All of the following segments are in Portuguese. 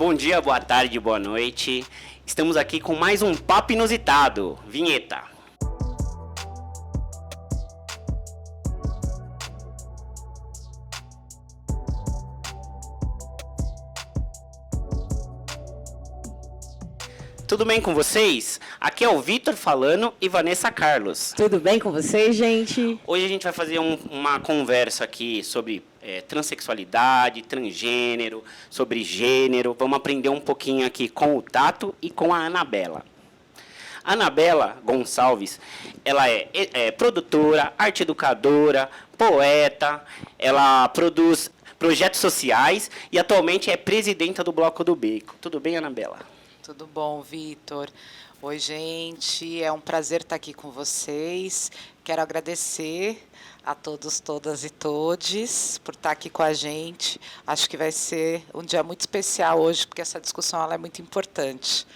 Bom dia, boa tarde, boa noite. Estamos aqui com mais um Papo Inusitado. Vinheta. Tudo bem com vocês? Aqui é o Vitor falando e Vanessa Carlos. Tudo bem com vocês, gente? Hoje a gente vai fazer uma conversa aqui sobre transexualidade, transgênero, sobre gênero. Vamos aprender um pouquinho aqui com o Tato e com a Anabela. A Anabela Gonçalves, ela é produtora, arte educadora, poeta, ela produz projetos sociais e atualmente é presidenta do Bloco do Beco. Tudo bem, Anabela? Tudo bom, Vitor? Oi, gente. É um prazer estar aqui com vocês. Quero agradecer a todos, todas e todes por estar aqui com a gente. Acho que vai ser um dia muito especial hoje, porque essa discussão ela é muito importante.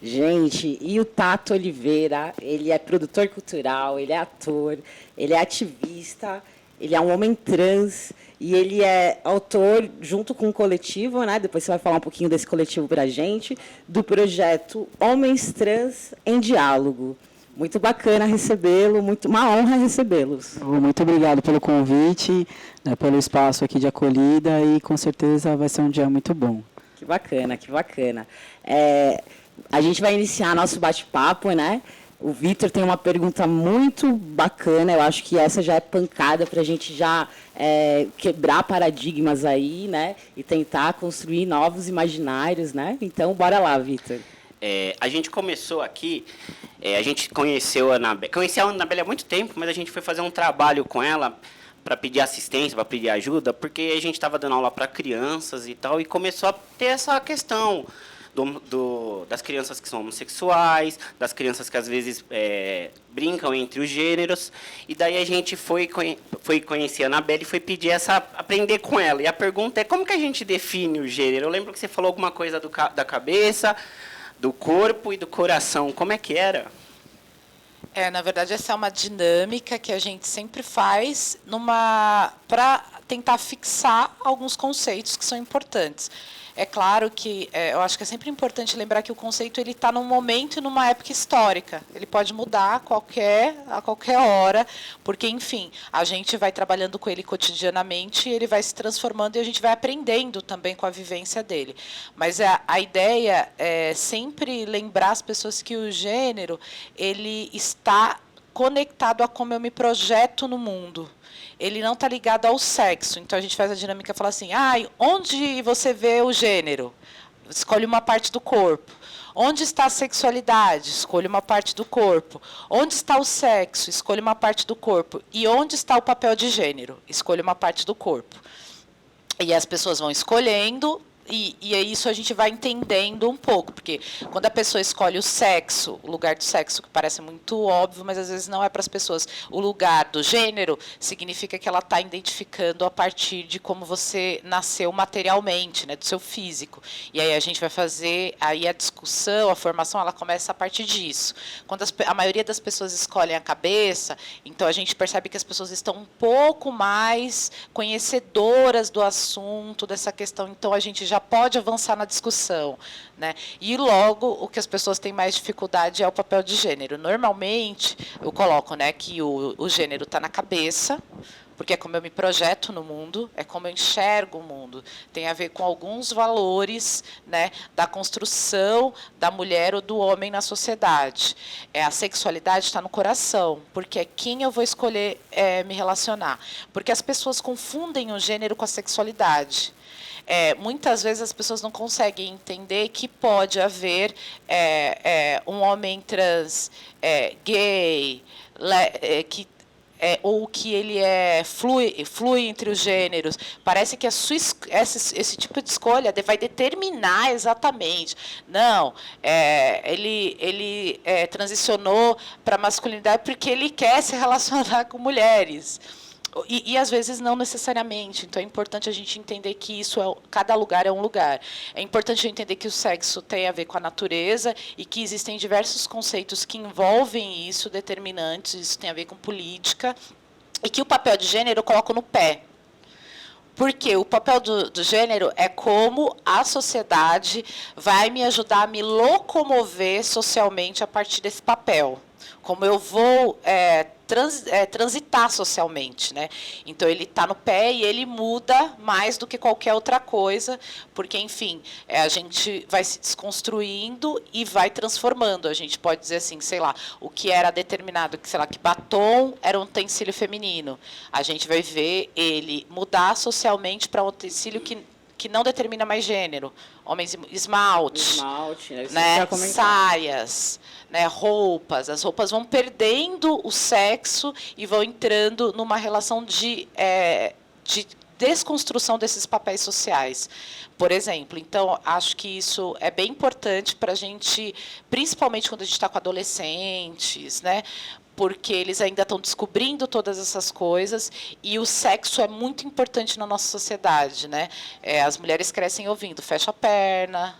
Gente, e o Tato Oliveira, ele é produtor cultural, ele é ator, ele é ativista, ele é um homem trans e ele é autor, junto com um coletivo, né? Depois você vai falar um pouquinho desse coletivo para a gente, do projeto Homens Trans em Diálogo. Muito bacana recebê-lo, uma honra recebê-los. Muito obrigado pelo convite, né, pelo espaço aqui de acolhida e com certeza vai ser um dia muito bom. Que bacana, que bacana. A gente vai iniciar nosso bate-papo, né? O Vitor tem uma pergunta muito bacana, eu acho que essa já é pancada para a gente já quebrar paradigmas aí, né? E tentar construir novos imaginários, né? Então, bora lá, Vitor. A gente começou aqui, a gente conheceu a Anabela. Conheci a Anabela há muito tempo, mas a gente foi fazer um trabalho com ela para pedir assistência, para pedir ajuda, porque a gente estava dando aula para crianças e tal, e começou a ter essa questão das crianças que são homossexuais, das crianças que às vezes brincam entre os gêneros, e daí a gente foi conhecer a Anabela e foi pedir aprender com ela. E a pergunta é, como que a gente define o gênero? Eu lembro que você falou alguma coisa da cabeça, do corpo e do coração. Como é que era? Na verdade, essa é uma dinâmica que a gente sempre faz para tentar fixar alguns conceitos que são importantes. É claro que eu acho que é sempre importante lembrar que o conceito ele está num momento e numa época histórica. Ele pode mudar a qualquer hora, porque, enfim, a gente vai trabalhando com ele cotidianamente, ele vai se transformando e a gente vai aprendendo também com a vivência dele. Mas a ideia é sempre lembrar as pessoas que o gênero ele está conectado a como eu me projeto no mundo. Ele não está ligado ao sexo. Então, a gente faz a dinâmica e fala assim, onde você vê o gênero? Escolhe uma parte do corpo. Onde está a sexualidade? Escolha uma parte do corpo. Onde está o sexo? Escolha uma parte do corpo. E onde está o papel de gênero? Escolha uma parte do corpo. E as pessoas vão escolhendo. E é isso a gente vai entendendo um pouco, porque quando a pessoa escolhe o sexo, o lugar do sexo, que parece muito óbvio, mas às vezes não é para as pessoas, o lugar do gênero significa que ela está identificando a partir de como você nasceu materialmente, né, do seu físico. E aí a gente vai fazer, aí a discussão, a formação, ela começa a partir disso. Quando a maioria das pessoas escolhem a cabeça, então a gente percebe que as pessoas estão um pouco mais conhecedoras do assunto, dessa questão, então a gente já pode avançar na discussão, né? E logo o que as pessoas têm mais dificuldade é o papel de gênero. Normalmente eu coloco, né, que o gênero está na cabeça, porque é como eu me projeto no mundo, é como eu enxergo o mundo. Tem a ver com alguns valores, né, da construção da mulher ou do homem na sociedade. A sexualidade está no coração, porque é quem eu vou escolher me relacionar. Porque as pessoas confundem o gênero com a sexualidade. Muitas vezes as pessoas não conseguem entender que pode haver um homem trans gay, ou que ele flui entre os gêneros. Parece que esse tipo de escolha vai determinar exatamente. Não, ele transicionou para a masculinidade porque ele quer se relacionar com mulheres. E às vezes não necessariamente. Então é importante a gente entender que cada lugar é um lugar. É importante a gente entender que o sexo tem a ver com a natureza e que existem diversos conceitos que envolvem isso, determinantes, isso tem a ver com política, e que o papel de gênero eu coloco no pé. Porque o papel do gênero é como a sociedade vai me ajudar a me locomover socialmente a partir desse papel. Como eu vou transitar socialmente, né? Então ele está no pé e ele muda mais do que qualquer outra coisa, porque, enfim, a gente vai se desconstruindo e vai transformando. A gente pode dizer assim, sei lá, o que era determinado, que sei lá, que batom era um utensílio feminino. A gente vai ver ele mudar socialmente para um utensílio que não determina mais gênero. Homens, esmalte, né? Saias, né? Roupas. As roupas vão perdendo o sexo e vão entrando numa relação de desconstrução desses papéis sociais. Por exemplo, então, acho que isso é bem importante para a gente, principalmente quando a gente está com adolescentes, né? Porque eles ainda estão descobrindo todas essas coisas e o sexo é muito importante na nossa sociedade, né? As mulheres crescem ouvindo fecha a perna,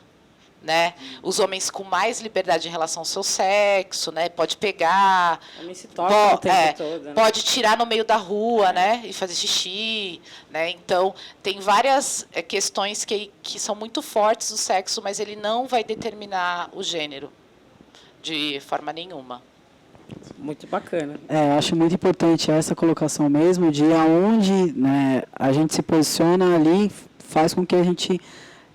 né? Os homens com mais liberdade em relação ao seu sexo, né? Pode pegar, se toca o tempo todo, né? Pode tirar no meio da rua, né? E fazer xixi, né? Então tem várias questões que são muito fortes do sexo, mas ele não vai determinar o gênero de forma nenhuma. Muito bacana. Acho muito importante essa colocação mesmo de aonde, né, a gente se posiciona ali faz com que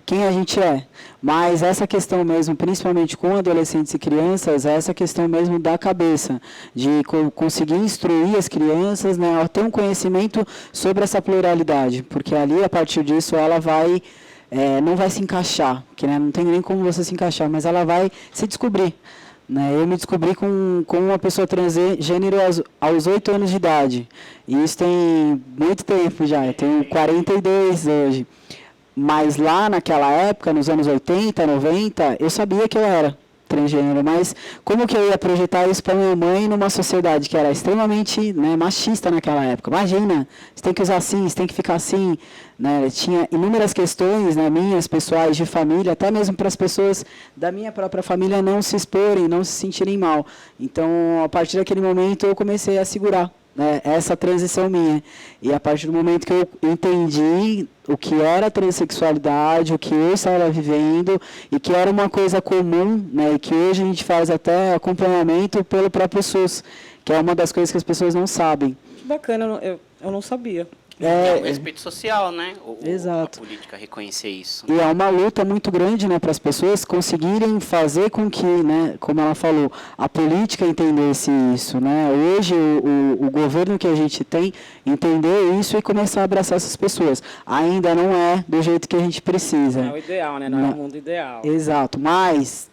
quem a gente é. Mas essa questão mesmo, principalmente com adolescentes e crianças, é essa questão mesmo da cabeça, de conseguir instruir as crianças, né, a ter um conhecimento sobre essa pluralidade, porque ali, a partir disso, ela vai, não vai se encaixar, que, né, não tem nem como você se encaixar, mas ela vai se descobrir. Eu me descobri com uma pessoa transgênero aos 8 anos de idade. E isso tem muito tempo já. Eu tenho 42 hoje. Mas lá naquela época, nos anos 80, 90, eu sabia que eu era transgênero. Mas como que eu ia projetar isso para minha mãe numa sociedade que era extremamente, né, machista naquela época? Imagina, você tem que usar assim, você tem que ficar assim. Né? Tinha inúmeras questões, né, minhas, pessoais, de família, até mesmo para as pessoas da minha própria família não se exporem, não se sentirem mal. Então, a partir daquele momento, eu comecei a segurar, né, essa transição minha. E a partir do momento que eu entendi o que era transexualidade, o que eu estava vivendo, e que era uma coisa comum, né, e que hoje a gente faz até acompanhamento pelo próprio SUS, que é uma das coisas que as pessoas não sabem. Que bacana, eu não sabia. É um respeito social, né? Exato. A política reconhecer isso. E é uma luta muito grande, né, para as pessoas conseguirem fazer com que, né, como ela falou, a política entendesse isso. Né? Hoje, o governo que a gente tem entendeu isso e começou a abraçar essas pessoas. Ainda não é do jeito que a gente precisa. Não é o ideal, né? Não é o mundo ideal. Exato, mas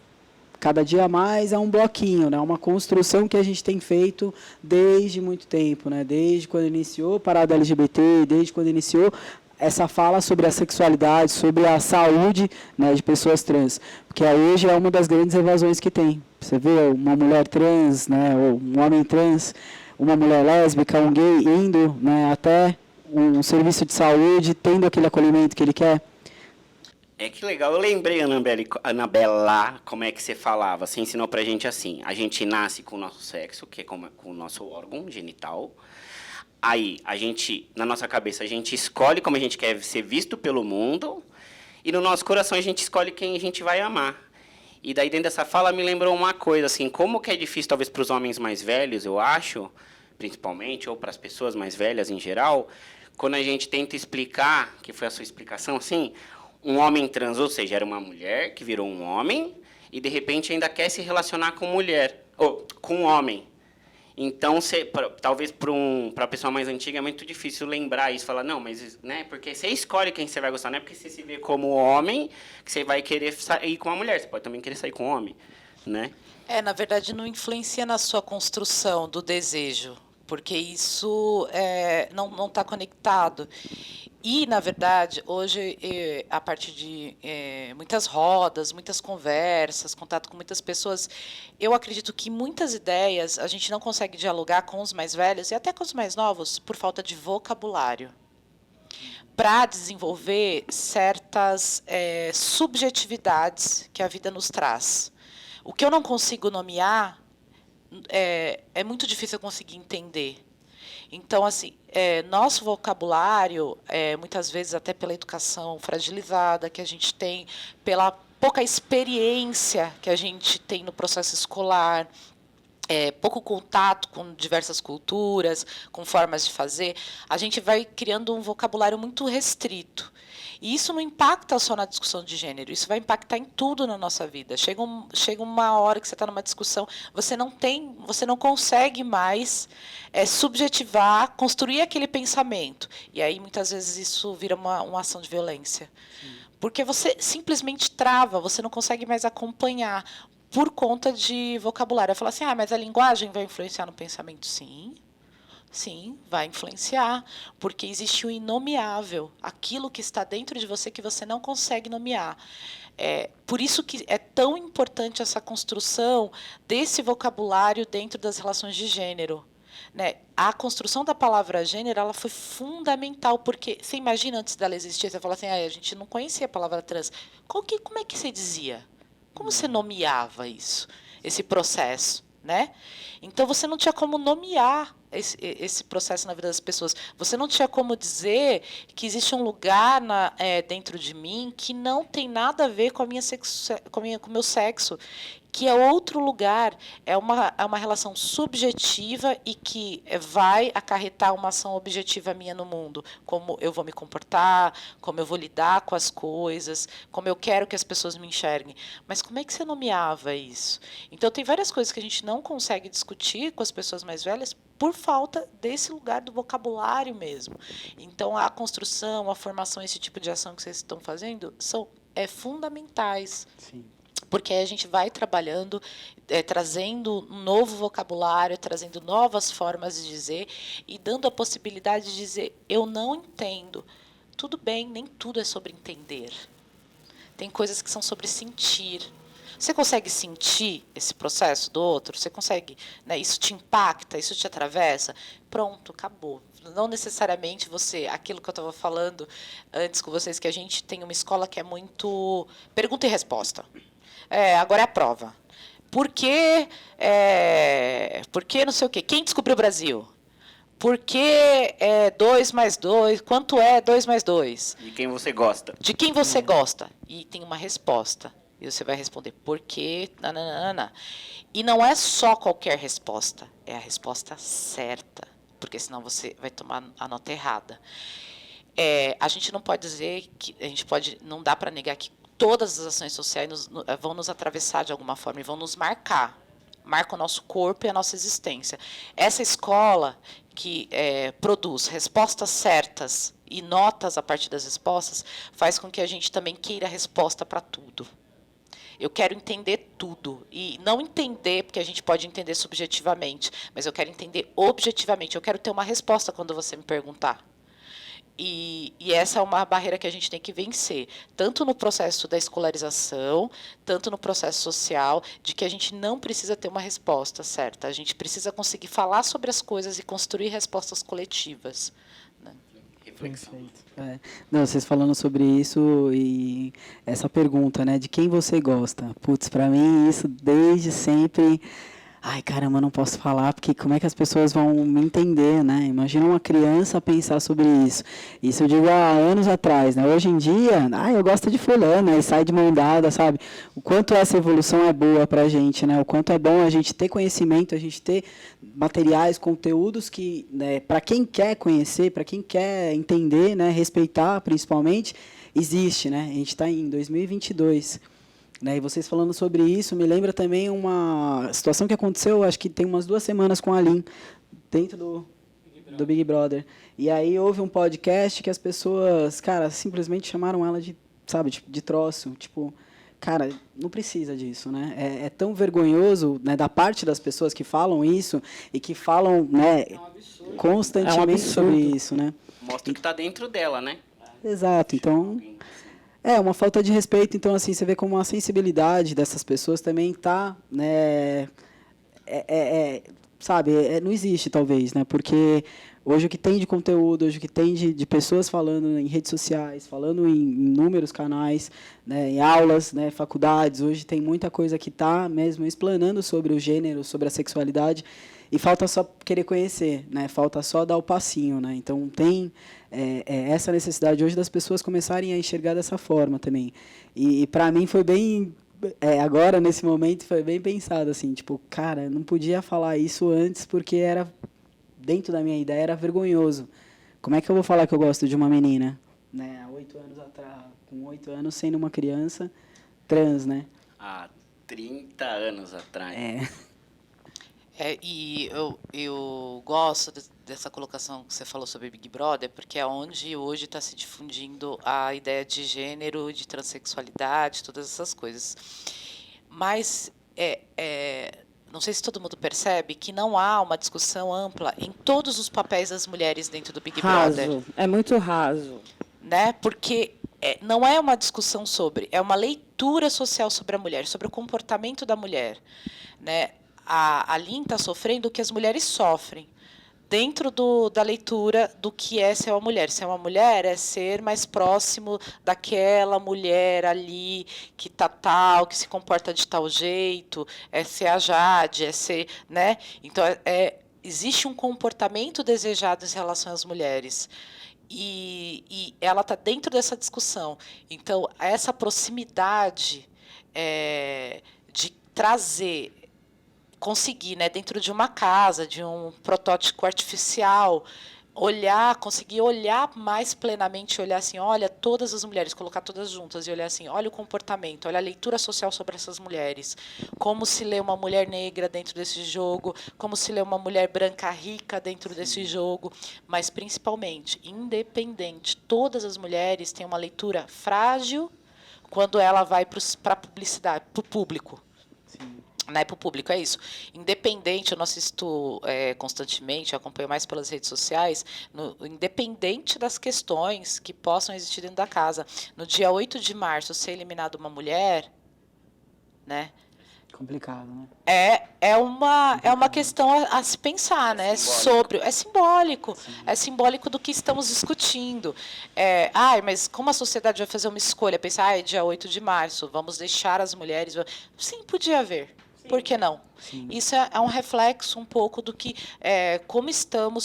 cada dia mais é um bloquinho, né? Uma construção que a gente tem feito desde muito tempo, né? Desde quando iniciou a parada LGBT, desde quando iniciou essa fala sobre a sexualidade, sobre a saúde, né, de pessoas trans. Porque hoje é uma das grandes evasões que tem. Você vê uma mulher trans, né, ou um homem trans, uma mulher lésbica, um gay indo, né, até um serviço de saúde, tendo aquele acolhimento que ele quer. Que legal, eu lembrei, Anabela, como é que você falava. Você ensinou pra gente assim, a gente nasce com o nosso sexo, que é com o nosso órgão genital. Aí, na nossa cabeça, a gente escolhe como a gente quer ser visto pelo mundo. E no nosso coração, a gente escolhe quem a gente vai amar. E daí, dentro dessa fala, me lembrou uma coisa, assim, como que é difícil, talvez, para os homens mais velhos, eu acho, principalmente, ou para as pessoas mais velhas em geral, quando a gente tenta explicar, que foi a sua explicação, assim, um homem trans, ou seja, era uma mulher que virou um homem e, de repente, ainda quer se relacionar com mulher, ou com um homem. Então, talvez para a pessoa mais antiga é muito difícil lembrar isso, falar, não, mas, né, porque você escolhe quem você vai gostar, não é porque você se vê como homem que você vai querer sair com uma mulher, você pode também querer sair com um homem, né? Na verdade, não influencia na sua construção do desejo, porque isso não está conectado. E, na verdade, hoje, a partir de muitas rodas, muitas conversas, contato com muitas pessoas, eu acredito que muitas ideias a gente não consegue dialogar com os mais velhos e até com os mais novos por falta de vocabulário, para desenvolver certas subjetividades que a vida nos traz. O que eu não consigo nomear é muito difícil eu conseguir entender. Então, assim, nosso vocabulário, muitas vezes até pela educação fragilizada que a gente tem, pela pouca experiência que a gente tem no processo escolar, pouco contato com diversas culturas, com formas de fazer, a gente vai criando um vocabulário muito restrito. E isso não impacta só na discussão de gênero, isso vai impactar em tudo na nossa vida. Chega uma hora que você está numa discussão, você não consegue mais subjetivar, construir aquele pensamento. E aí, muitas vezes, isso vira uma ação de violência. Sim. Porque você simplesmente trava, você não consegue mais acompanhar por conta de vocabulário. Eu falo assim, mas a linguagem vai influenciar no pensamento? Sim. Sim, vai influenciar, porque existe o inomeável, aquilo que está dentro de você que você não consegue nomear. Por isso que é tão importante essa construção desse vocabulário dentro das relações de gênero. Né? A construção da palavra gênero ela foi fundamental, porque você imagina antes dela existir, você fala assim, a gente não conhecia a palavra trans. Como é que você dizia? Como você nomeava isso, esse processo? Né? Então, você não tinha como nomear esse processo na vida das pessoas. Você não tinha como dizer que existe um lugar dentro de mim que não tem nada a ver com o meu sexo, que é outro lugar, é uma relação subjetiva e que vai acarretar uma ação objetiva minha no mundo, como eu vou me comportar, como eu vou lidar com as coisas, como eu quero que as pessoas me enxerguem. Mas como é que você nomeava isso? Então, tem várias coisas que a gente não consegue discutir com as pessoas mais velhas por falta desse lugar do vocabulário mesmo. Então, a construção, a formação, esse tipo de ação que vocês estão fazendo são fundamentais. Sim. Porque aí a gente vai trabalhando, trazendo um novo vocabulário, trazendo novas formas de dizer e dando a possibilidade de dizer, eu não entendo. Tudo bem, nem tudo é sobre entender. Tem coisas que são sobre sentir. Você consegue sentir esse processo do outro? Você consegue, né, isso te impacta, isso te atravessa? Pronto, acabou. Não necessariamente aquilo que eu estava falando antes com vocês, que a gente tem uma escola que é muito pergunta e resposta. Agora é a prova. Por que não sei o quê? Quem descobriu o Brasil? Por que 2 mais 2? Quanto é 2 mais 2? De quem você gosta. De quem você gosta. E tem uma resposta. E você vai responder por quê? Nananana. E não é só qualquer resposta. É a resposta certa. Porque senão você vai tomar a nota errada. A gente não pode dizer que... não dá para negar que todas as ações sociais vão nos atravessar de alguma forma e vão nos marcar. Marca o nosso corpo e a nossa existência. Essa escola que produz respostas certas e notas a partir das respostas faz com que a gente também queira resposta para tudo. Eu quero entender tudo. E não entender, porque a gente pode entender subjetivamente, mas eu quero entender objetivamente. Eu quero ter uma resposta quando você me perguntar. E essa é uma barreira que a gente tem que vencer, tanto no processo da escolarização, tanto no processo social, de que a gente não precisa ter uma resposta certa. A gente precisa conseguir falar sobre as coisas e construir respostas coletivas. Né? Perfeito. Não, vocês falando sobre isso e essa pergunta, né, de quem você gosta. Putz, para mim isso desde sempre... Ai, caramba, não posso falar, porque como é que as pessoas vão me entender, né? Imagina uma criança pensar sobre isso. Isso eu digo há anos atrás, né? Hoje em dia, eu gosto de fulano, e sai de mão dada, sabe? O quanto essa evolução é boa para a gente, né? O quanto é bom a gente ter conhecimento, a gente ter materiais, conteúdos que, né, para quem quer conhecer, para quem quer entender, né, respeitar, principalmente, existe, né? A gente está em 2022. Né, e vocês falando sobre isso, me lembra também uma situação que aconteceu, acho que tem umas 2 semanas com a Aline, dentro do Big Brother. E aí houve um podcast que as pessoas, cara, simplesmente chamaram ela de, sabe, de troço. Tipo, cara, não precisa disso, né? É tão vergonhoso, né, da parte das pessoas que falam isso e que falam, né, constantemente sobre isso, né? Mostra que está dentro dela, né? Exato, então... uma falta de respeito, então, assim, você vê como a sensibilidade dessas pessoas também está, né, sabe, não existe, talvez, né, porque hoje o que tem de conteúdo, hoje o que tem de pessoas falando em redes sociais, falando em inúmeros canais, né, em aulas, né, faculdades, hoje tem muita coisa que está mesmo explanando sobre o gênero, sobre a sexualidade, E falta só querer conhecer, né? Falta só dar o passinho, né? Então tem essa necessidade hoje das pessoas começarem a enxergar dessa forma também. E para mim foi bem agora nesse momento foi bem pensado assim, tipo, cara, eu não podia falar isso antes porque era dentro da minha ideia era vergonhoso. Como é que eu vou falar que eu gosto de uma menina, né? Há 8 anos atrás, com 8 anos sendo uma criança trans, né? Há 30 anos atrás. E eu gosto dessa colocação que você falou sobre Big Brother, porque é onde hoje está se difundindo a ideia de gênero, de transexualidade, todas essas coisas. Mas não sei se todo mundo percebe que não há uma discussão ampla em todos os papéis das mulheres dentro do Big Brother. Raso, é muito raso. Né? Porque não é uma discussão sobre, é uma leitura social sobre a mulher, sobre o comportamento da mulher. Né? A Lin está sofrendo o que as mulheres sofrem dentro da leitura do que é ser uma mulher. Ser uma mulher é ser mais próximo daquela mulher ali que tá tal, que se comporta de tal jeito, é ser a Jade, é ser, né? Então existe um comportamento desejado em relação às mulheres. E ela está dentro dessa discussão. Então, essa proximidade de trazer, conseguir, né, dentro de uma casa, de um protótipo artificial, conseguir olhar mais plenamente, olhar assim, olha, todas as mulheres, colocar todas juntas e olhar assim, olha o comportamento, olha a leitura social sobre essas mulheres, como se lê uma mulher negra dentro desse jogo, como se lê uma mulher branca rica dentro desse jogo, mas principalmente, independente, todas as mulheres têm uma leitura frágil quando ela vai para a publicidade, para o público. Né, para o público, é isso. Independente, eu não assisto constantemente, eu acompanho mais pelas redes sociais, independente das questões que possam existir dentro da casa. No dia 8 de março, ser eliminada uma mulher, né? Complicado, né? É uma questão a se pensar, né? É simbólico. É simbólico do que estamos discutindo. Mas como a sociedade vai fazer uma escolha? Pensar, dia 8 de março, vamos deixar as mulheres... Sim, podia haver. Por que não? Sim. Isso é um reflexo um pouco do que,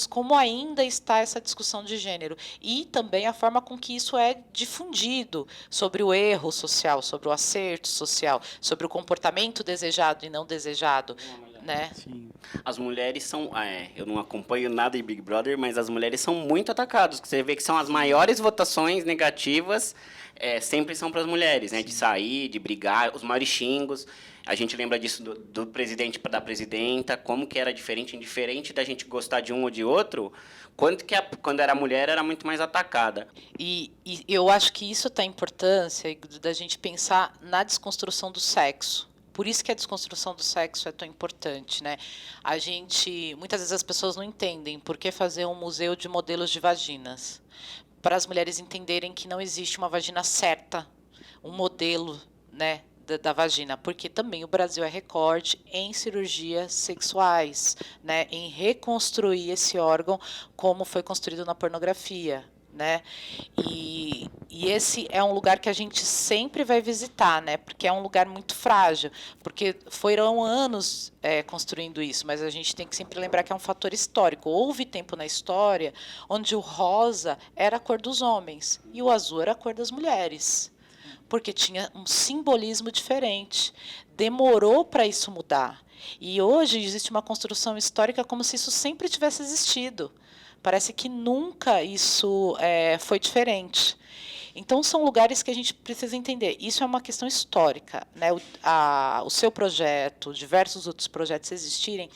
como ainda está essa discussão de gênero. E também a forma com que isso é difundido sobre o erro social, sobre o acerto social, sobre o comportamento desejado e não desejado. Né? Sim. As mulheres são... eu não acompanho nada de Big Brother, mas as mulheres são muito atacadas. Você vê que são as maiores votações negativas, sempre são para as mulheres, né? De sair, de brigar, os maiores xingos. A gente lembra disso do presidente para da presidenta, como que era indiferente da gente gostar de um ou de outro, quando era mulher era muito mais atacada. E eu acho que isso tem importância da gente pensar na desconstrução do sexo. Por isso que a desconstrução do sexo é tão importante, né? Muitas vezes as pessoas não entendem por que fazer um museu de modelos de vaginas. Para as mulheres entenderem que não existe uma vagina certa, um modelo, né, da vagina, porque também o Brasil é recorde em cirurgias sexuais, né, em reconstruir esse órgão como foi construído na pornografia, né? E esse é um lugar que a gente sempre vai visitar, né? Porque é um lugar muito frágil, porque foram anos construindo isso, mas a gente tem que sempre lembrar que é um fator histórico. Houve tempo na história onde o rosa era a cor dos homens e o azul era a cor das mulheres, porque tinha um simbolismo diferente. Demorou para isso mudar. E hoje existe uma construção histórica como se isso sempre tivesse existido. Parece que nunca isso foi diferente. Então, são lugares que a gente precisa entender. Isso é uma questão histórica, né? O seu projeto, diversos outros projetos existirem,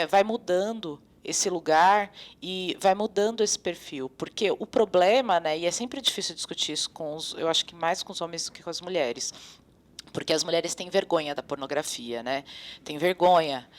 vai mudando esse lugar e vai mudando esse perfil, porque o problema, né, e é sempre difícil discutir isso eu acho que mais com os homens do que com as mulheres, porque as mulheres têm vergonha da pornografia, né, têm vergonha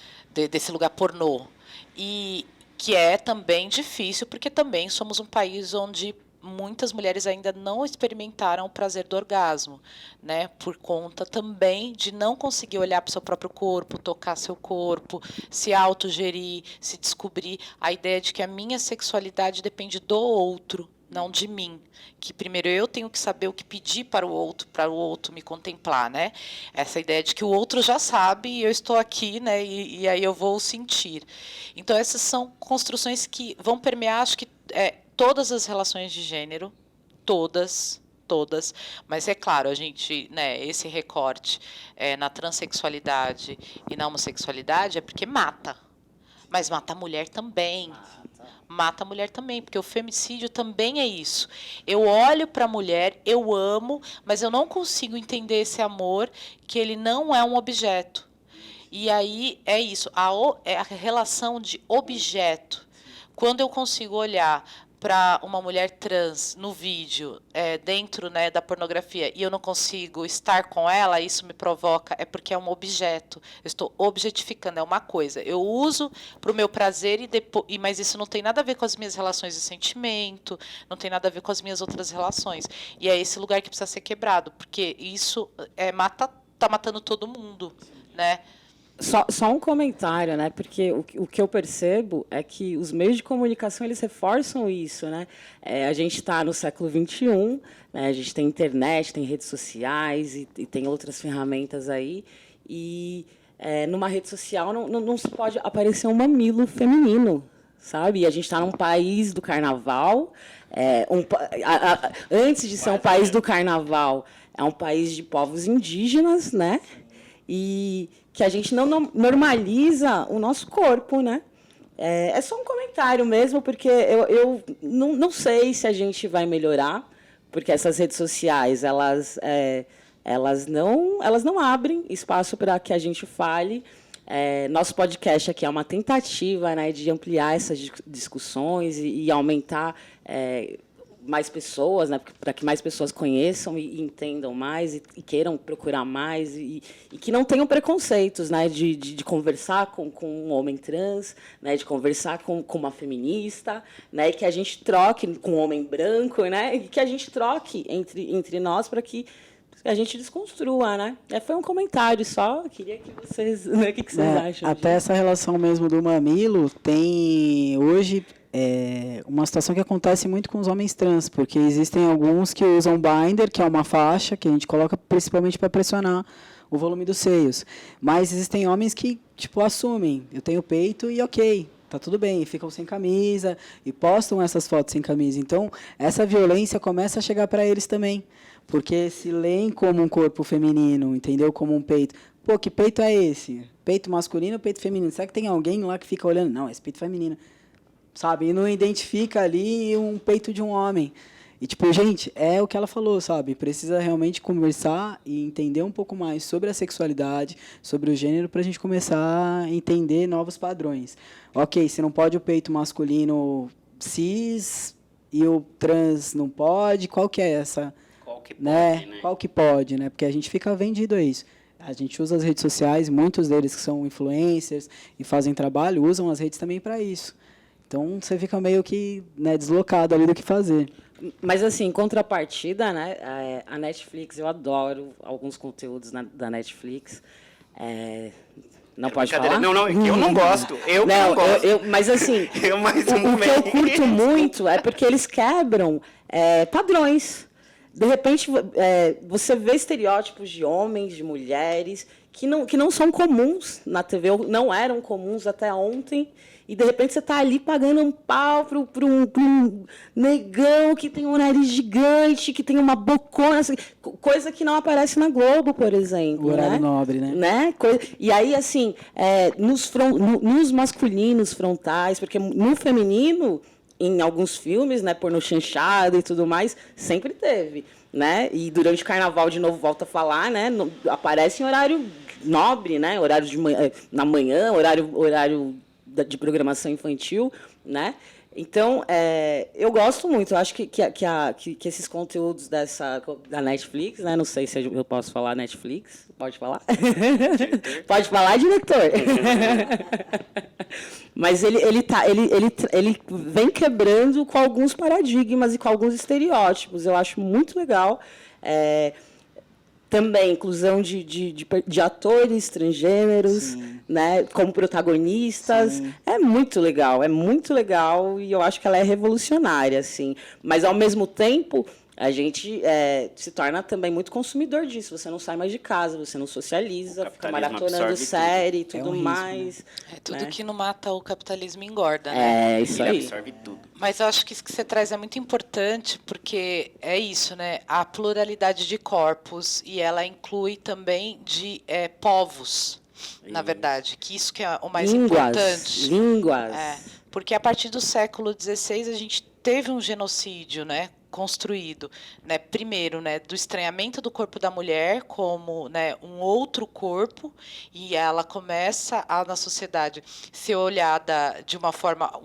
desse lugar pornô, e que é também difícil, porque também somos um país onde muitas mulheres ainda não experimentaram o prazer do orgasmo, né? Por conta também de não conseguir olhar para o seu próprio corpo, tocar seu corpo, se autogerir, se descobrir. A ideia de que a minha sexualidade depende do outro, não de mim. Que primeiro eu tenho que saber o que pedir para o outro me contemplar, né? Essa ideia de que o outro já sabe e eu estou aqui, né? E aí eu vou sentir. Então, essas são construções que vão permear, acho que, todas as relações de gênero, todas, mas é claro, a gente, né, esse recorte na transexualidade e na homossexualidade é porque mata, mas mata a mulher também. Mata a mulher também, porque o femicídio também é isso. Eu olho para a mulher, eu amo, mas eu não consigo entender esse amor, que ele não é um objeto. E aí é isso, a relação de objeto. Quando eu consigo olhar para uma mulher trans no vídeo, dentro, né, da pornografia, e eu não consigo estar com ela, isso me provoca, é porque é um objeto. Eu estou objetificando, é uma coisa. Eu uso para o meu prazer, mas isso não tem nada a ver com as minhas relações de sentimento, não tem nada a ver com as minhas outras relações. E é esse lugar que precisa ser quebrado, porque isso está matando todo mundo, né? Só um comentário, né? Porque o que eu percebo é que os meios de comunicação eles reforçam isso, né? A gente está no século XXI, né? A gente tem internet, tem redes sociais e tem outras ferramentas aí. E numa rede social não se pode aparecer um mamilo feminino, sabe? E a gente está num país do carnaval. Antes de ser um país do carnaval, é um país de povos indígenas, né? E que a gente não normaliza o nosso corpo, né? É só um comentário mesmo, porque eu não sei se a gente vai melhorar, porque essas redes sociais elas não abrem espaço para que a gente fale. Nosso podcast aqui é uma tentativa, né, de ampliar essas discussões e aumentar mais pessoas, né, para que mais pessoas conheçam e entendam mais e queiram procurar mais e que não tenham preconceitos, né, de conversar com um homem trans, né, de conversar com uma feminista, né, e que a gente troque com um homem branco, né, e que a gente troque entre nós para que a gente desconstrua, né? Foi um comentário só, queria que vocês, né, o que vocês acham? Até essa relação mesmo do mamilo tem hoje uma situação que acontece muito com os homens trans, porque existem alguns que usam binder, que é uma faixa que a gente coloca principalmente para pressionar o volume dos seios. Mas existem homens que, tipo, assumem, eu tenho peito e ok, tá tudo bem, e ficam sem camisa e postam essas fotos sem camisa. Então, essa violência começa a chegar para eles também, porque se leem como um corpo feminino, entendeu? Como um peito. Pô, que peito é esse? Peito masculino ou peito feminino? Será que tem alguém lá que fica olhando? Não, esse peito feminino. Sabe? E não identifica ali um peito de um homem. E, tipo, gente, é o que ela falou, sabe? Precisa realmente conversar e entender um pouco mais sobre a sexualidade, sobre o gênero, para a gente começar a entender novos padrões. Ok, se não pode o peito masculino cis e o trans não pode, qual que é essa? Qual que pode, né? Qual que pode, né? Porque a gente fica vendido a isso. A gente usa as redes sociais, muitos deles que são influencers e fazem trabalho, usam as redes também para isso. Então, você fica meio que, né, deslocado ali do que fazer. Mas, assim, em contrapartida, né, a Netflix, eu adoro alguns conteúdos da Netflix. Não pode falar? Não, eu não gosto. Eu não gosto. Mas, assim, o que eu curto muito é porque eles quebram padrões. De repente, você vê estereótipos de homens, de mulheres, que não são comuns na TV, não eram comuns até ontem, e, de repente, você está ali pagando um pau para um negão que tem um nariz gigante, que tem uma bocona, assim, coisa que não aparece na Globo, por exemplo. O horário nobre, né? E aí, assim, nos masculinos frontais, porque no feminino, em alguns filmes, né, porno chanchada e tudo mais, sempre teve, né? E durante o carnaval, de novo, volta a falar, né? Aparece em horário nobre, né? Horário na manhã, horário de programação infantil, né? Então, eu gosto muito. Eu acho que esses conteúdos da Netflix, né? Não sei se eu posso falar Netflix. Pode falar? Pode falar, diretor? Mas ele vem quebrando com alguns paradigmas e com alguns estereótipos. Eu acho muito legal. Também inclusão de atores transgêneros, né, como protagonistas. É muito legal e eu acho que ela é revolucionária, assim. Mas, ao mesmo tempo, a gente se torna também muito consumidor disso. Você não sai mais de casa, você não socializa, fica maratonando série e tudo mais. Né? Tudo que não mata o capitalismo engorda, né? Isso aí. Ele absorve tudo. Mas eu acho que isso que você traz é muito importante, porque é isso, né? A pluralidade de corpos, e ela inclui também de povos, na verdade, que isso que é o mais importante. Línguas. Porque a partir do século XVI a gente teve um genocídio, né? Construído, né, primeiro, né, do estranhamento do corpo da mulher como, né, um outro corpo, e ela começa na sociedade ser olhada de uma forma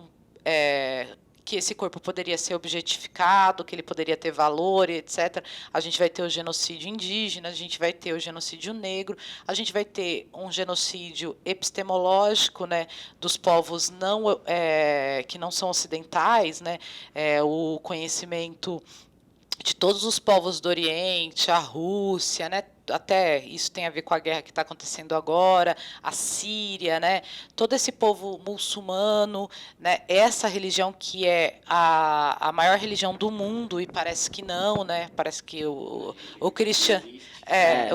que esse corpo poderia ser objetificado, que ele poderia ter valor, etc. A gente vai ter o genocídio indígena, a gente vai ter o genocídio negro, a gente vai ter um genocídio epistemológico, né, dos povos que não são ocidentais, né, o conhecimento de todos os povos do Oriente, a Rússia, né, até isso tem a ver com a guerra que está acontecendo agora, a Síria, né, todo esse povo muçulmano, né, essa religião que é a maior religião do mundo, e parece que não, né, parece que o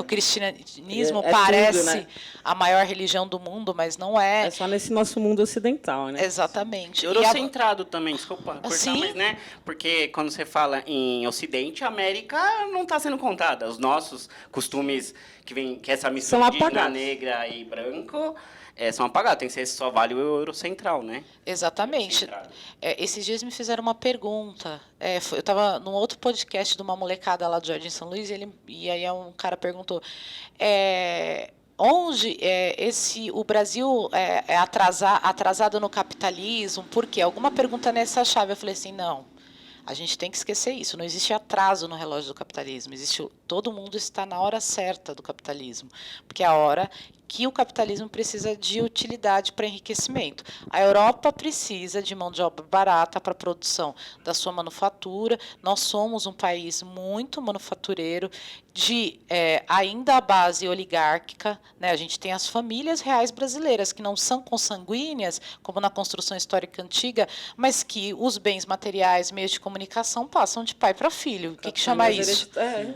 cristianismo parece tudo, né? A maior religião do mundo, mas não é. É só nesse nosso mundo ocidental, né? Exatamente. Eurocentrado também, desculpa cortar, Sim. mas, né? Porque quando você fala em Ocidente, a América não está sendo contada. Os nossos costumes, que essa mistura São de apagados. negra e branco, são apagados. Tem que ser só vale o Eurocentral, né? Exatamente. Esses dias me fizeram uma pergunta. Eu estava num outro podcast de uma molecada lá do Jardim São Luís, e aí um cara perguntou onde o Brasil é atrasado no capitalismo, por quê? Alguma pergunta nessa chave. Eu falei assim, não, a gente tem que esquecer isso. Não existe atraso no relógio do capitalismo. Todo mundo está na hora certa do capitalismo, porque é a hora que o capitalismo precisa de utilidade para enriquecimento. A Europa precisa de mão de obra barata para a produção da sua manufatura. Nós somos um país muito manufatureiro, ainda a base oligárquica, né? A gente tem as famílias reais brasileiras, que não são consanguíneas, como na construção histórica antiga, mas que os bens materiais, meios de comunicação, passam de pai para filho. O que chama isso?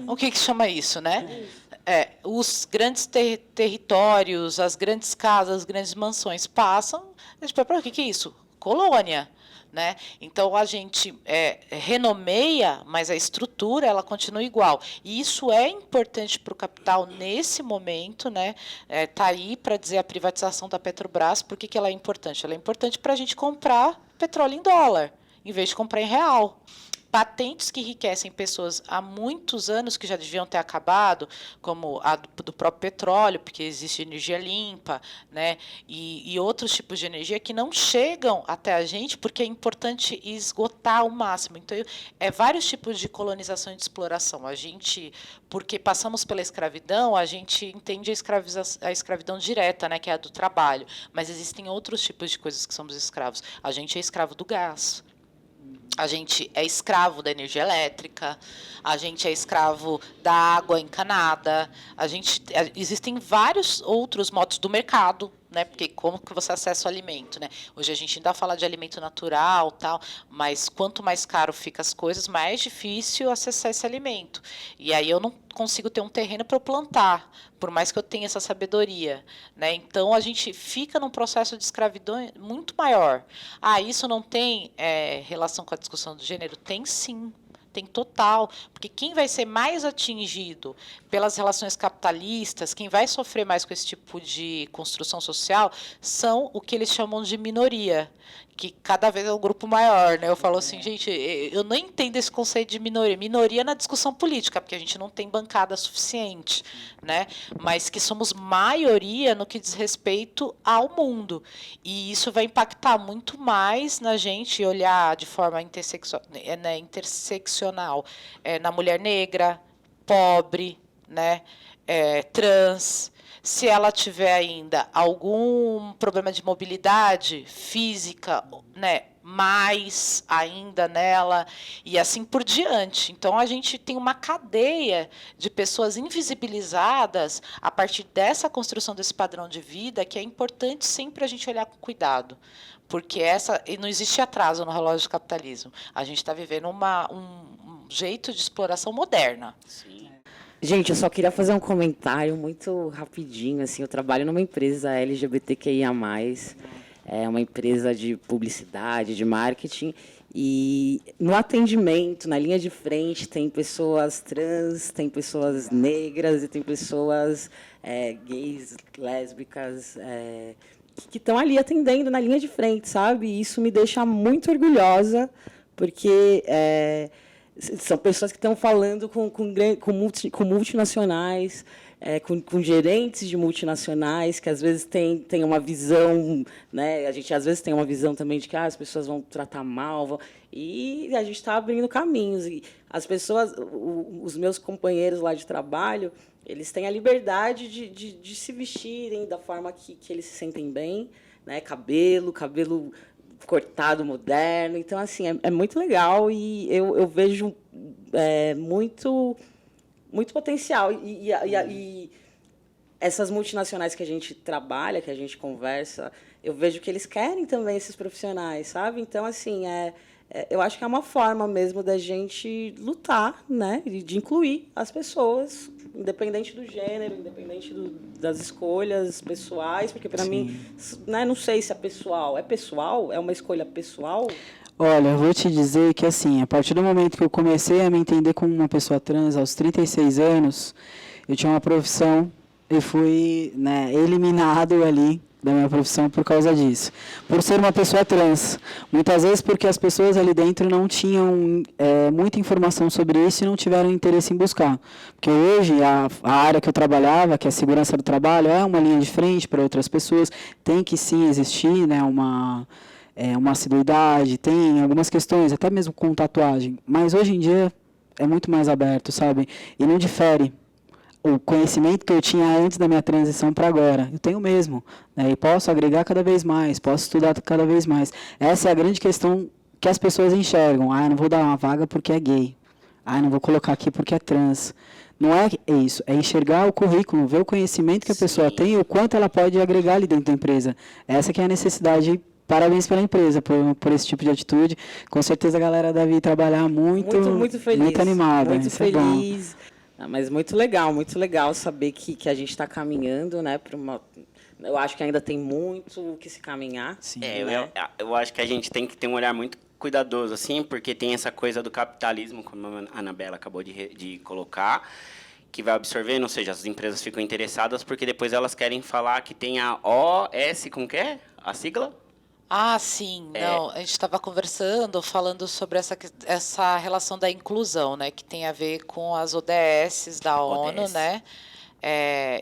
O que chama isso, né? Os grandes territórios, as grandes casas, as grandes mansões passam. O que é isso? Colônia. Né? Então, a gente renomeia, mas a estrutura ela continua igual. E isso é importante para o capital nesse momento. Né? Tá aí para dizer a privatização da Petrobras. Por que ela é importante? Ela é importante para a gente comprar petróleo em dólar, em vez de comprar em real. Patentes que enriquecem pessoas há muitos anos que já deviam ter acabado, como a do próprio petróleo, porque existe energia limpa, né? E outros tipos de energia que não chegam até a gente porque é importante esgotar ao máximo. Então, vários tipos de colonização e de exploração. Porque passamos pela escravidão, a gente entende a escravidão direta, né, que é a do trabalho, mas existem outros tipos de coisas que somos escravos. A gente é escravo do gás. A gente é escravo da energia elétrica, a gente é escravo da água encanada, existem vários outros modos do mercado, né? Porque como que você acessa o alimento, né? Hoje a gente ainda fala de alimento natural, tal, mas quanto mais caro fica as coisas, mais difícil acessar esse alimento. E aí eu não consigo ter um terreno para eu plantar, por mais que eu tenha essa sabedoria, né? Então a gente fica num processo de escravidão muito maior. Isso não tem relação com a discussão do gênero? Tem sim. Tem total, porque quem vai ser mais atingido pelas relações capitalistas, quem vai sofrer mais com esse tipo de construção social, são o que eles chamam de minoria, que cada vez é um grupo maior, né? Eu falo assim, gente, eu não entendo esse conceito de minoria. Minoria na discussão política, porque a gente não tem bancada suficiente, né? Mas que somos maioria no que diz respeito ao mundo. E isso vai impactar muito mais na gente olhar de forma interseccional na mulher negra, pobre, né? Trans. Se ela tiver ainda algum problema de mobilidade física, né, mais ainda nela, e assim por diante. Então, a gente tem uma cadeia de pessoas invisibilizadas a partir dessa construção desse padrão de vida, que é importante sempre a gente olhar com cuidado, porque e não existe atraso no relógio do capitalismo. A gente está vivendo um jeito de exploração moderna. Sim. Gente, eu só queria fazer um comentário muito rapidinho. Assim, eu trabalho numa empresa LGBTQIA+, é uma empresa de publicidade, de marketing, e no atendimento, na linha de frente, tem pessoas trans, tem pessoas negras e tem pessoas gays, lésbicas, que estão ali atendendo na linha de frente, sabe? E isso me deixa muito orgulhosa, porque são pessoas que estão falando com multinacionais, com gerentes de multinacionais, que às vezes tem uma visão, né? A gente às vezes tem uma visão também de que as pessoas vão tratar mal, e a gente está abrindo caminhos. E as pessoas, os meus companheiros lá de trabalho, eles têm a liberdade de se vestirem da forma que eles se sentem bem, né? Cabelo cortado, moderno. Então, assim, é muito legal, e eu vejo muito potencial. E essas multinacionais que a gente trabalha, que a gente conversa, eu vejo que eles querem também esses profissionais, sabe? Então, assim, eu acho que é uma forma mesmo da gente lutar, né? De incluir as pessoas, independente do gênero, independente das escolhas pessoais, porque, para mim, né, não sei se é pessoal. É pessoal? É uma escolha pessoal? Olha, eu vou te dizer que, assim, a partir do momento que eu comecei a me entender como uma pessoa trans, aos 36 anos, eu tinha uma profissão e fui, né, eliminado ali da minha profissão por causa disso. Por ser uma pessoa trans. Muitas vezes porque as pessoas ali dentro não tinham muita informação sobre isso e não tiveram interesse em buscar. Porque hoje, a área que eu trabalhava, que é a segurança do trabalho, é uma linha de frente para outras pessoas. Tem que, sim, existir, né, uma assiduidade, tem algumas questões, até mesmo com tatuagem, mas hoje em dia é muito mais aberto, sabe? E não difere o conhecimento que eu tinha antes da minha transição para agora. Eu tenho mesmo, né? E posso agregar cada vez mais, posso estudar cada vez mais. Essa é a grande questão que as pessoas enxergam. Eu não vou dar uma vaga porque é gay. Eu não vou colocar aqui porque é trans. Não é isso, é enxergar o currículo, ver o conhecimento que a pessoa tem e o quanto ela pode agregar ali dentro da empresa. Essa que é a necessidade. Parabéns pela empresa por esse tipo de atitude. Com certeza a galera deve trabalhar muito feliz, muito animada. Muito feliz. Mas muito legal saber que a gente está caminhando, né, para uma. Eu acho que ainda tem muito o que se caminhar. Sim, né? Eu acho que a gente tem que ter um olhar muito cuidadoso, assim, porque tem essa coisa do capitalismo, como a Anabela acabou de colocar, que vai absorvendo, ou seja, as empresas ficam interessadas porque depois elas querem falar que tem a OS, como que é? A sigla? Ah, sim. Não, a gente estava falando sobre essa relação da inclusão, né, que tem a ver com as ODS da ONU, né?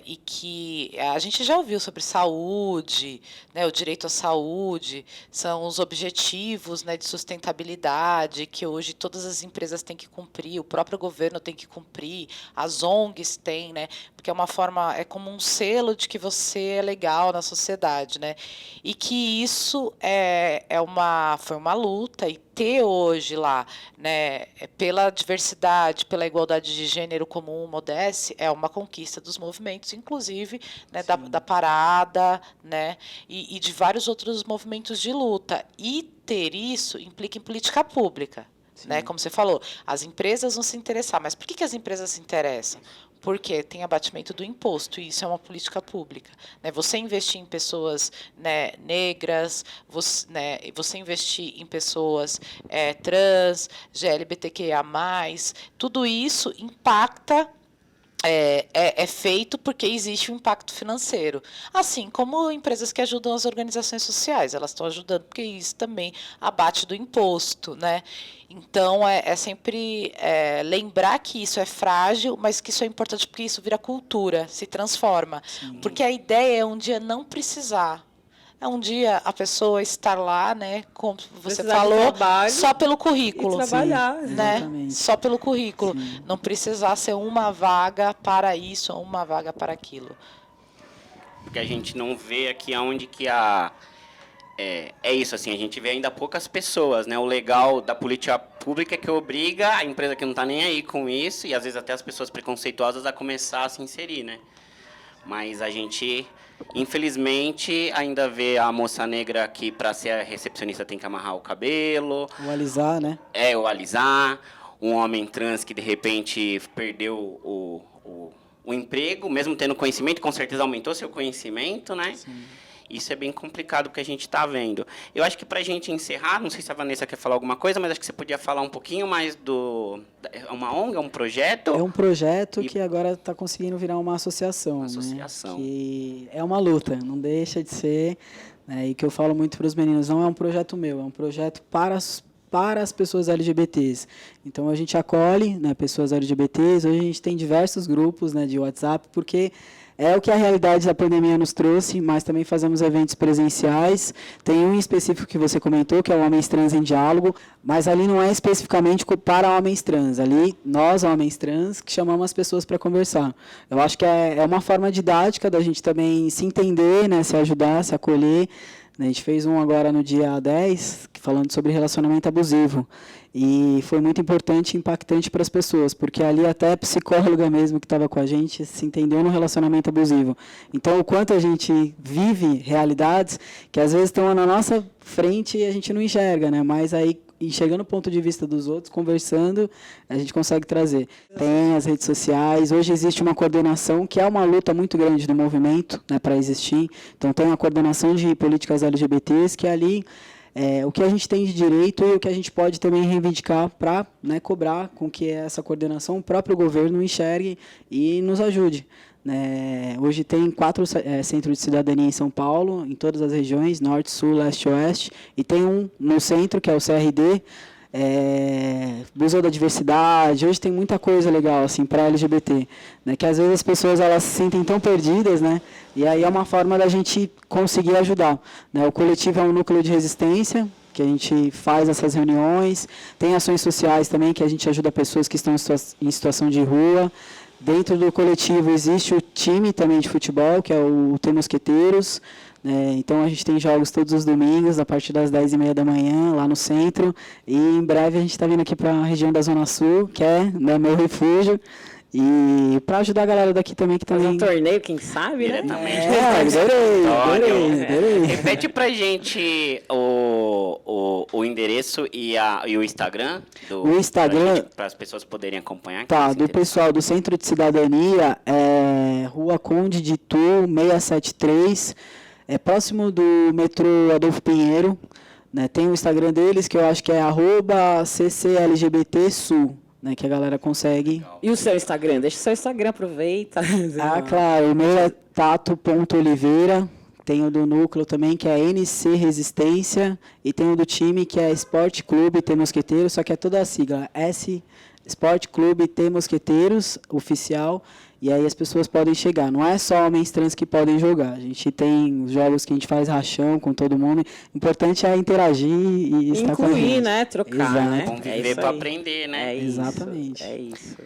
E que a gente já ouviu sobre saúde, né, o direito à saúde, são os objetivos, né, de sustentabilidade que hoje todas as empresas têm que cumprir, o próprio governo tem que cumprir, as ONGs têm, né, porque é como um selo de que você é legal na sociedade, né, e que isso foi uma luta, e ter hoje lá, né, pela diversidade, pela igualdade de gênero como uma ODS, é uma conquista dos movimentos, inclusive, né, da parada, né, e de vários outros movimentos de luta. E ter isso implica em política pública. Né, como você falou, as empresas vão se interessar. Mas por que as empresas se interessam? Porque tem abatimento do imposto, e isso é uma política pública. Né? Você investir em pessoas, né, negras, você investir em pessoas trans, GLBTQIA+, tudo isso impacta. É feito porque existe um impacto financeiro. Assim como empresas que ajudam as organizações sociais, elas estão ajudando porque isso também abate do imposto, né? Então, é sempre lembrar que isso é frágil, mas que isso é importante porque isso vira cultura, se transforma. Sim. Porque a ideia é um dia não precisar. É um dia a pessoa estar lá, né, como você falou, só pelo currículo. E trabalhar. Né? Só pelo currículo. Sim. Não precisar ser uma vaga para isso ou uma vaga para aquilo. Porque a gente não vê aqui aonde que É isso, assim, a gente vê ainda poucas pessoas, né? O legal da política pública é que obriga a empresa que não está nem aí com isso, e às vezes até as pessoas preconceituosas, a começar a se inserir, né? Mas a gente, infelizmente, ainda vê a moça negra que, para ser a recepcionista, tem que amarrar o cabelo. O alisar, né? O alisar. Um homem trans que, de repente, perdeu o emprego, mesmo tendo conhecimento, com certeza aumentou seu conhecimento, né? Sim. Isso é bem complicado, porque a gente está vendo. Eu acho que, para a gente encerrar, não sei se a Vanessa quer falar alguma coisa, mas acho que você podia falar um pouquinho mais do... É uma ONG, é um projeto? É um projeto que agora está conseguindo virar uma associação. Uma associação. Né? Que é uma luta, não deixa de ser. Né? E que eu falo muito para os meninos, não é um projeto meu, é um projeto para as pessoas LGBTs. Então, a gente acolhe, né, pessoas LGBTs. Hoje a gente tem diversos grupos, né, de WhatsApp, porque... É o que a realidade da pandemia nos trouxe, mas também fazemos eventos presenciais. Tem um em específico que você comentou, que é o Homens Trans em Diálogo, mas ali não é especificamente para homens trans. Ali, nós, homens trans, que chamamos as pessoas para conversar. Eu acho que é uma forma didática da gente também se entender, né, se ajudar, se acolher. A gente fez um agora no dia 10, falando sobre relacionamento abusivo. E foi muito importante e impactante para as pessoas, porque ali até a psicóloga mesmo que estava com a gente se entendeu no relacionamento abusivo. Então, o quanto a gente vive realidades que às vezes estão na nossa frente e a gente não enxerga, né? Mas aí, enxergando o ponto de vista dos outros, conversando, a gente consegue trazer. Tem as redes sociais, hoje existe uma coordenação, que é uma luta muito grande do movimento, né, para existir. Então, tem a coordenação de políticas LGBTs, que é ali o que a gente tem de direito e o que a gente pode também reivindicar para, né, cobrar com que essa coordenação, o próprio governo enxergue e nos ajude. Hoje tem 4 centros de cidadania em São Paulo, em todas as regiões, norte, sul, leste e oeste, e tem um no centro, que é o CRD, Museu da Diversidade. Hoje tem muita coisa legal assim, para LGBT, né, que às vezes as pessoas elas se sentem tão perdidas, né, e aí é uma forma da gente conseguir ajudar. Né. O coletivo é um núcleo de resistência, que a gente faz essas reuniões, tem ações sociais também, que a gente ajuda pessoas que estão em situação de rua. Dentro do coletivo existe o time também de futebol, que é o Tem Mosqueteiros. Então, a gente tem jogos todos os domingos, a partir das 10h30 da manhã, lá no centro. E, em breve, a gente está vindo aqui para a região da Zona Sul, que é, né, meu refúgio. E para ajudar a galera daqui também, que também... Fazer um torneio, quem sabe, diretamente, né? adorei. Repete pra gente o endereço e o Instagram. O Instagram... Para as pessoas poderem acompanhar. Tá, do pessoal do Centro de Cidadania, Rua Conde de Tu, 673, próximo do metrô Adolfo Pinheiro. Né, tem o Instagram deles, que eu acho que é @cclgbtsul. Né, que a galera consegue. E o seu Instagram? Deixa o seu Instagram, aproveita. Claro, o meu é tato.oliveira, tem o do núcleo também, que é NC Resistência, e tem o do time, que é Esporte Clube T Mosqueteiros, só que é toda a sigla, Esporte Clube T Mosqueteiros, oficial, e aí as pessoas podem chegar. Não é só homens trans que podem jogar, a gente tem jogos que a gente faz rachão com todo mundo, o importante é interagir e estar com a gente. Incluir, né? Trocar, exato, né? Conviver para aprender, né? Exatamente. É isso.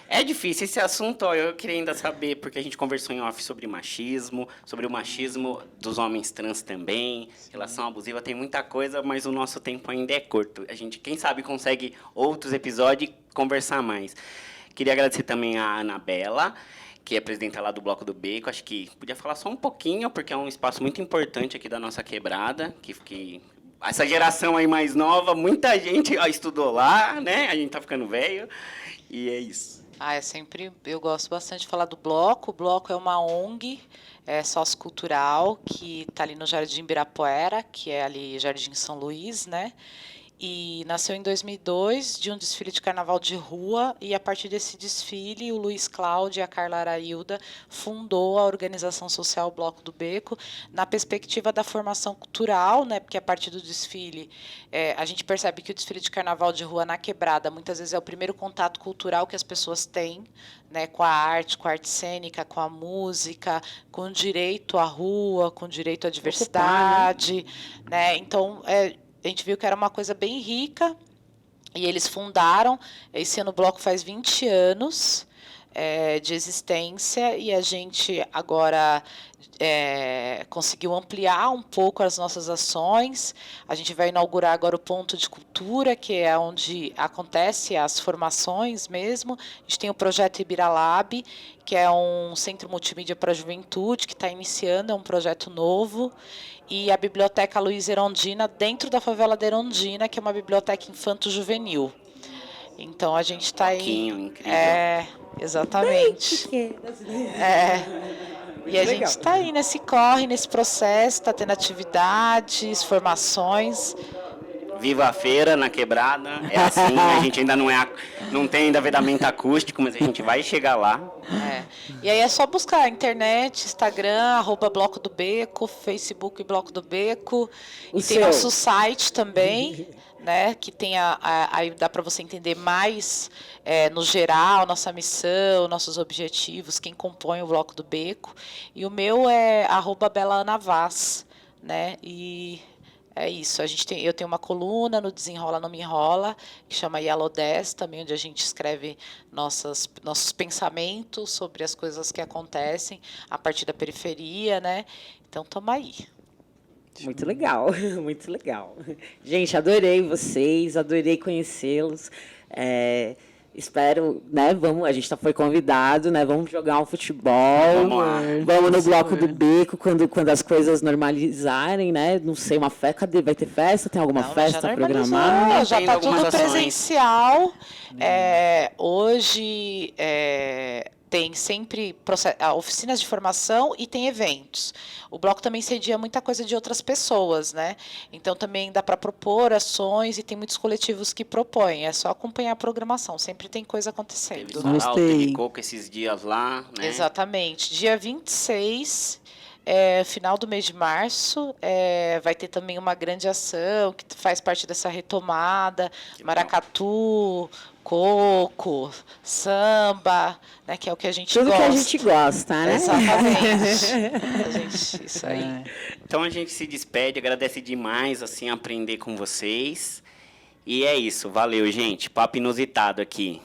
É difícil esse assunto, ó, eu queria ainda saber, porque a gente conversou em off sobre machismo, sobre o machismo dos homens trans também, relação abusiva, tem muita coisa, mas o nosso tempo ainda é curto. A gente, quem sabe, consegue outros episódios e conversar mais. Queria agradecer também a Anabela, que é presidenta lá do Bloco do Beco. Acho que podia falar só um pouquinho, porque é um espaço muito importante aqui da nossa quebrada, que essa geração aí mais nova, muita gente estudou lá, né? A gente tá ficando velho, e é isso. Eu gosto bastante de falar do Bloco. O Bloco é uma ONG sociocultural que está ali no Jardim Ibirapuera, que é ali Jardim São Luís, né? E nasceu em 2002, de um desfile de carnaval de rua, e a partir desse desfile, o Luiz Cláudio e a Carla Arailda fundou a organização social Bloco do Beco, na perspectiva da formação cultural, né, porque a partir do desfile, a gente percebe que o desfile de carnaval de rua na quebrada, muitas vezes é o primeiro contato cultural que as pessoas têm, né, com a arte cênica, com a música, com o direito à rua, com o direito à diversidade, né? Então, a gente viu que era uma coisa bem rica, e eles fundaram, esse ano o Bloco faz 20 anos, de existência, e a gente agora conseguiu ampliar um pouco as nossas ações. A gente vai inaugurar agora o ponto de cultura, que é onde acontece as formações mesmo. A gente tem o projeto Ibiralab, que é um centro multimídia para a juventude, que está iniciando, é um projeto novo. E a Biblioteca Luiz Erondina, dentro da favela da Erondina, que é uma biblioteca infanto-juvenil. Então, a gente está aí... Incrível. Exatamente. E a gente está aí nesse corre, nesse processo, está tendo atividades, formações. Viva a feira na quebrada. É assim, a gente ainda não tem ainda vedamento acústico, mas a gente vai chegar lá. E aí é só buscar internet, Instagram, @Bloco do Beco, Facebook Bloco do Beco. E tem nosso site também, né? Que tem aí dá para você entender mais no geral, nossa missão, nossos objetivos, quem compõe o Bloco do Beco. E o meu é @BelaAnaVaz, né? E é isso. Eu tenho uma coluna no Desenrola Não Me Enrola, que chama Yellow 10, também, onde a gente escreve nossos pensamentos sobre as coisas que acontecem a partir da periferia, né? Então, estamos aí. Muito legal, muito legal. Gente, adorei vocês, adorei conhecê-los. Espero, né? A gente foi convidado, né? Vamos jogar um futebol. Vamos no Bloco do Beco quando as coisas normalizarem, né? Não sei, uma festa. Cadê? Vai ter festa? Tem alguma festa programada? Já está tudo presencial. Hoje tem sempre oficinas de formação e tem eventos. O Bloco também cedia muita coisa de outras pessoas, né? Então, também dá para propor ações e tem muitos coletivos que propõem. É só acompanhar a programação. Sempre tem coisa acontecendo. Teve Coco esses dias lá, né? Exatamente. Dia 26... final do mês de março, vai ter também uma grande ação que faz parte dessa retomada, maracatu, coco, samba, né, que é o que a gente gosta. Tudo que a gente gosta, né? Exatamente. Isso aí. Então a gente se despede, agradece demais assim aprender com vocês. E é isso, valeu, gente. Papo inusitado aqui.